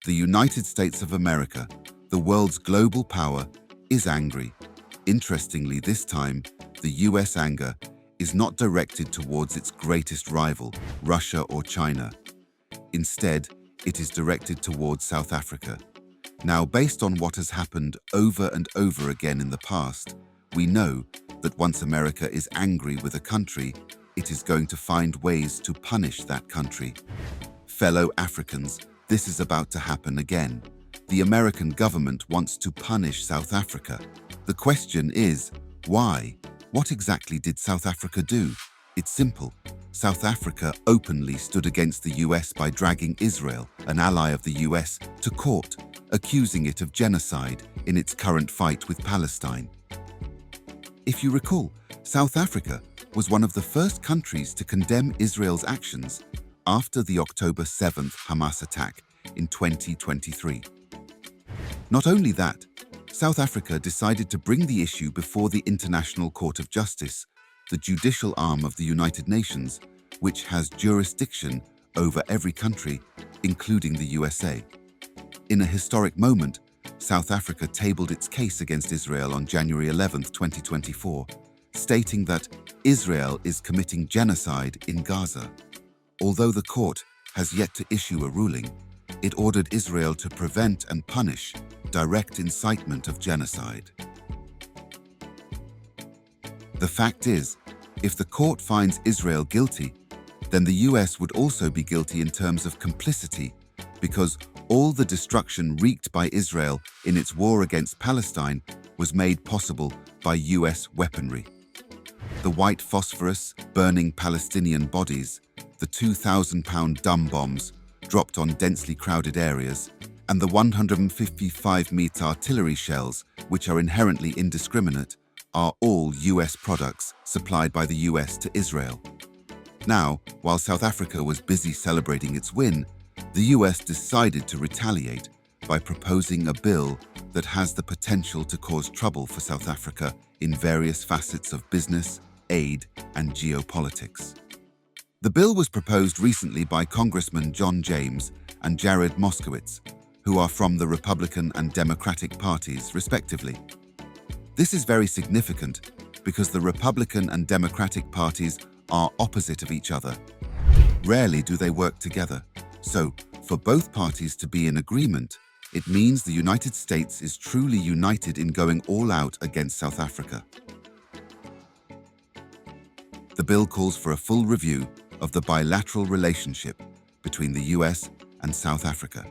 The United States of America, the world's global power, is angry. Interestingly, this time, the US anger is not directed towards its greatest rival, Russia or China. Instead, it is directed towards South Africa. Now, based on what has happened over and over again in the past, we know that once America is angry with a country, it is going to find ways to punish that country. Fellow Africans, this is about to happen again. The American government wants to punish South Africa. The question is, why? What exactly did South Africa do? It's simple. South Africa openly stood against the US by dragging Israel, an ally of the US, to court, accusing it of genocide in its current fight with Palestine. If you recall, South Africa was one of the first countries to condemn Israel's actions after the October 7th Hamas attack in 2023. Not only that, South Africa decided to bring the issue before the International Court of Justice, the judicial arm of the United Nations, which has jurisdiction over every country, including the USA. In a historic moment, South Africa tabled its case against Israel on January 11, 2024, stating that Israel is committing genocide in Gaza. Although the court has yet to issue a ruling, it ordered Israel to prevent and punish direct incitement of genocide. The fact is, if the court finds Israel guilty, then the US would also be guilty in terms of complicity, because all the destruction wreaked by Israel in its war against Palestine was made possible by US weaponry. The white phosphorus burning Palestinian bodies, the 2,000-pound dumb bombs dropped on densely crowded areas, and the 155-meter artillery shells, which are inherently indiscriminate, are all US products supplied by the US to Israel. Now, while South Africa was busy celebrating its win, the US decided to retaliate by proposing a bill that has the potential to cause trouble for South Africa in various facets of business, aid, and geopolitics. The bill was proposed recently by Congressman John James and Jared Moskowitz, who are from the Republican and Democratic parties, respectively. This is very significant because the Republican and Democratic parties are opposite of each other. Rarely do they work together. So, for both parties to be in agreement, it means the United States is truly united in going all out against South Africa. The bill calls for a full review of the bilateral relationship between the US and South Africa.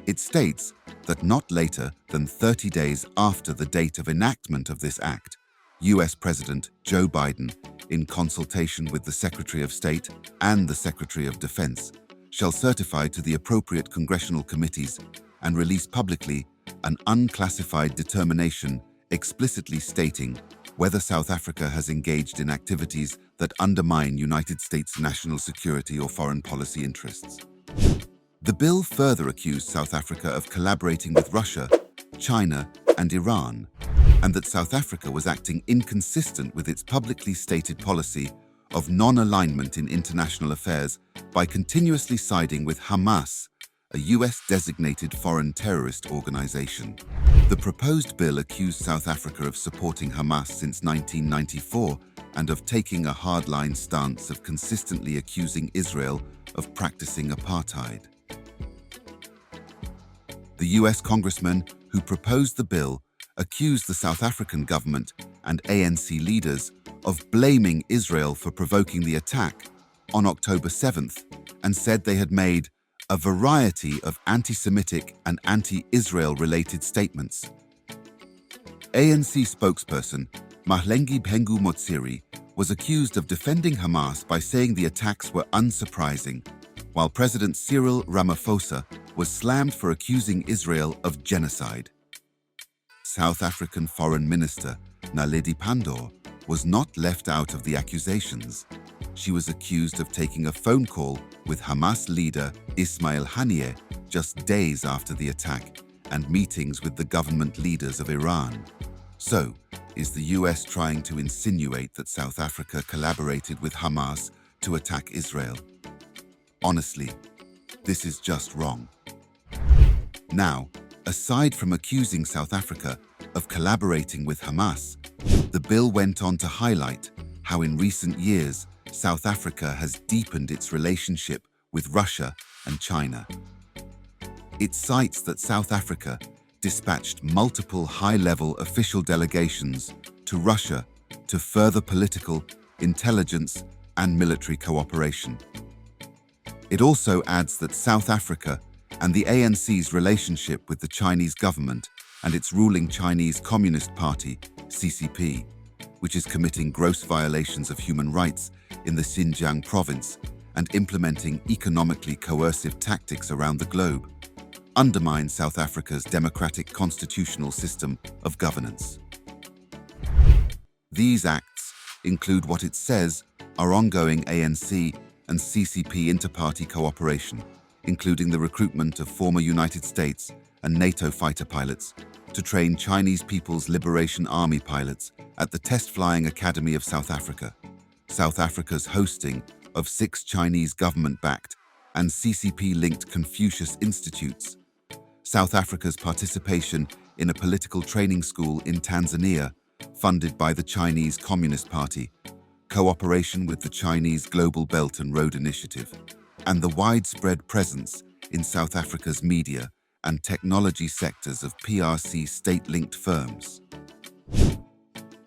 It states that not later than 30 days after the date of enactment of this act, US President Joe Biden, in consultation with the Secretary of State and the Secretary of Defense, shall certify to the appropriate congressional committees and release publicly an unclassified determination explicitly stating whether South Africa has engaged in activities that undermine United States national security or foreign policy interests. The bill further accused South Africa of collaborating with Russia, China, and Iran, and that South Africa was acting inconsistent with its publicly stated policy of non-alignment in international affairs by continuously siding with Hamas, a US-designated foreign terrorist organization. The proposed bill accused South Africa of supporting Hamas since 1994 and of taking a hardline stance of consistently accusing Israel of practicing apartheid. The US congressman who proposed the bill accused the South African government and ANC leaders of blaming Israel for provoking the attack on October 7th and said they had made a variety of anti-Semitic and anti-Israel related statements. ANC spokesperson Mahlengi Bhengu Motsiri was accused of defending Hamas by saying the attacks were unsurprising, while President Cyril Ramaphosa was slammed for accusing Israel of genocide. South African Foreign Minister Naledi Pandor was not left out of the accusations. She was accused of taking a phone call with Hamas leader Ismail Haniyeh just days after the attack and meetings with the government leaders of Iran. So, is the US trying to insinuate that South Africa collaborated with Hamas to attack Israel? Honestly, this is just wrong. Now, aside from accusing South Africa of collaborating with Hamas, the bill went on to highlight how in recent years South Africa has deepened its relationship with Russia and China. It cites that South Africa dispatched multiple high-level official delegations to Russia to further political, intelligence, and military cooperation. It also adds that South Africa and the ANC's relationship with the Chinese government and its ruling Chinese Communist Party, CCP, which is committing gross violations of human rights in the Xinjiang province and implementing economically coercive tactics around the globe, undermine South Africa's democratic constitutional system of governance. These acts include what it says are ongoing ANC and CCP inter-party cooperation, including the recruitment of former United States and NATO fighter pilots to train Chinese People's Liberation Army pilots at the Test Flying Academy of South Africa, South Africa's hosting of 6 Chinese government-backed and CCP-linked Confucius Institutes, South Africa's participation in a political training school in Tanzania funded by the Chinese Communist Party, cooperation with the Chinese Global Belt and Road Initiative, and the widespread presence in South Africa's media and technology sectors of PRC state-linked firms.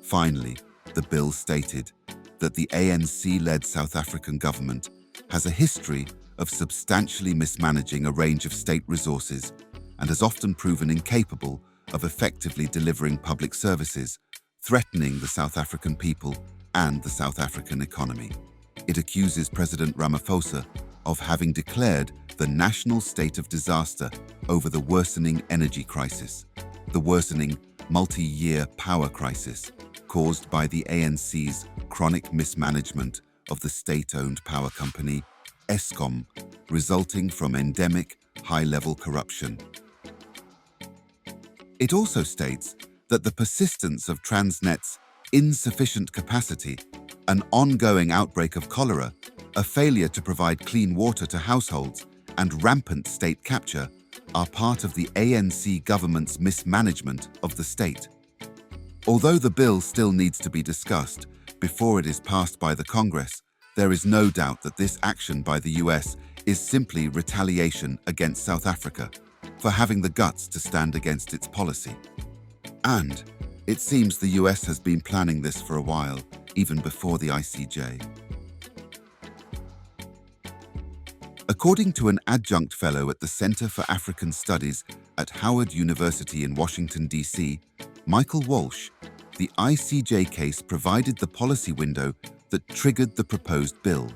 Finally, the bill stated that the ANC-led South African government has a history of substantially mismanaging a range of state resources and has often proven incapable of effectively delivering public services, threatening the South African people and the South African economy. It accuses President Ramaphosa of having declared the national state of disaster over the worsening energy crisis, the worsening multi-year power crisis caused by the ANC's chronic mismanagement of the state-owned power company, Eskom, resulting from endemic high-level corruption. It also states that the persistence of Transnet's insufficient capacity, an ongoing outbreak of cholera, a failure to provide clean water to households, and rampant state capture are part of the ANC government's mismanagement of the state. Although the bill still needs to be discussed before it is passed by the Congress, there is no doubt that this action by the US is simply retaliation against South Africa for having the guts to stand against its policy. And it seems the US has been planning this for a while, even before the ICJ. According to an adjunct fellow at the Center for African Studies at Howard University in Washington, D.C., Michael Walsh, the ICJ case provided the policy window that triggered the proposed bill.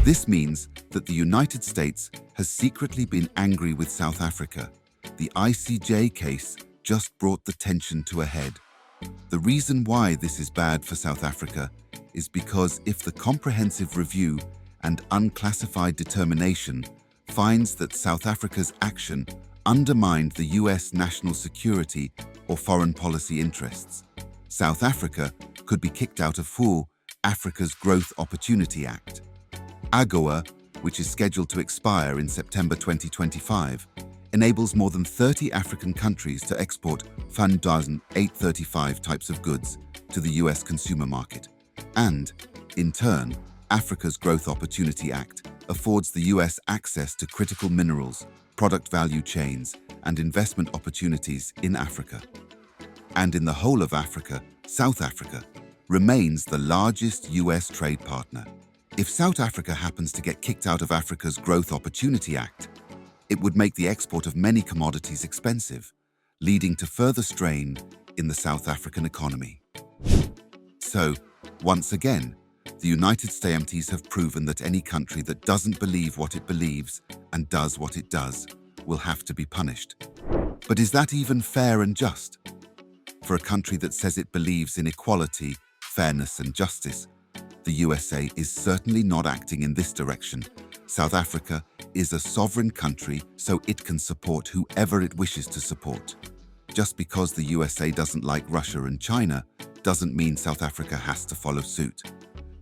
This means that the United States has secretly been angry with South Africa. The ICJ case just brought the tension to a head. The reason why this is bad for South Africa is because if the comprehensive review and unclassified determination finds that South Africa's action undermined the US national security or foreign policy interests, South Africa could be kicked out of FOO, Africa's Growth Opportunity Act. AGOA, which is scheduled to expire in September 2025, enables more than 30 African countries to export FAN 835 types of goods to the US consumer market. And, in turn, Africa's Growth Opportunity Act affords the US access to critical minerals, product value chains, and investment opportunities in Africa. And in the whole of Africa, South Africa remains the largest US trade partner. If South Africa happens to get kicked out of Africa's Growth Opportunity Act, it would make the export of many commodities expensive, leading to further strain in the South African economy. So, once again, the United States have proven that any country that doesn't believe what it believes and does what it does will have to be punished. But is that even fair and just? For a country that says it believes in equality, fairness, and justice, the USA is certainly not acting in this direction. South Africa is a sovereign country, so it can support whoever it wishes to support. Just because the USA doesn't like Russia and China doesn't mean South Africa has to follow suit.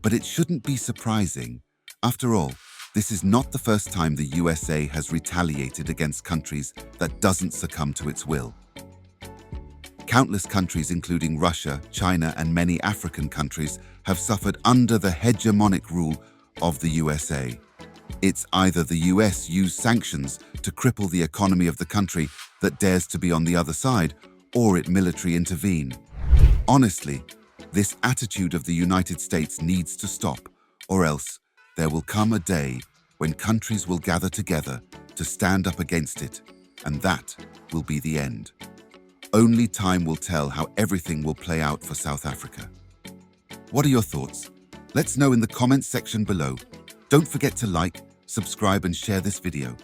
But it shouldn't be surprising. After all, This is not the first time the USA has retaliated against countries that doesn't succumb to its will. Countless countries, including Russia, China, and many African countries, have suffered under the hegemonic rule of the USA. It's either the US use sanctions to cripple the economy of the country that dares to be on the other side, or it militarily intervene. Honestly, this attitude of the United States needs to stop, or else there will come a day when countries will gather together to stand up against it, and that will be the end. Only time will tell how everything will play out for South Africa. What are your thoughts? Let's know in the comments section below. Don't forget to like, subscribe, and share this video.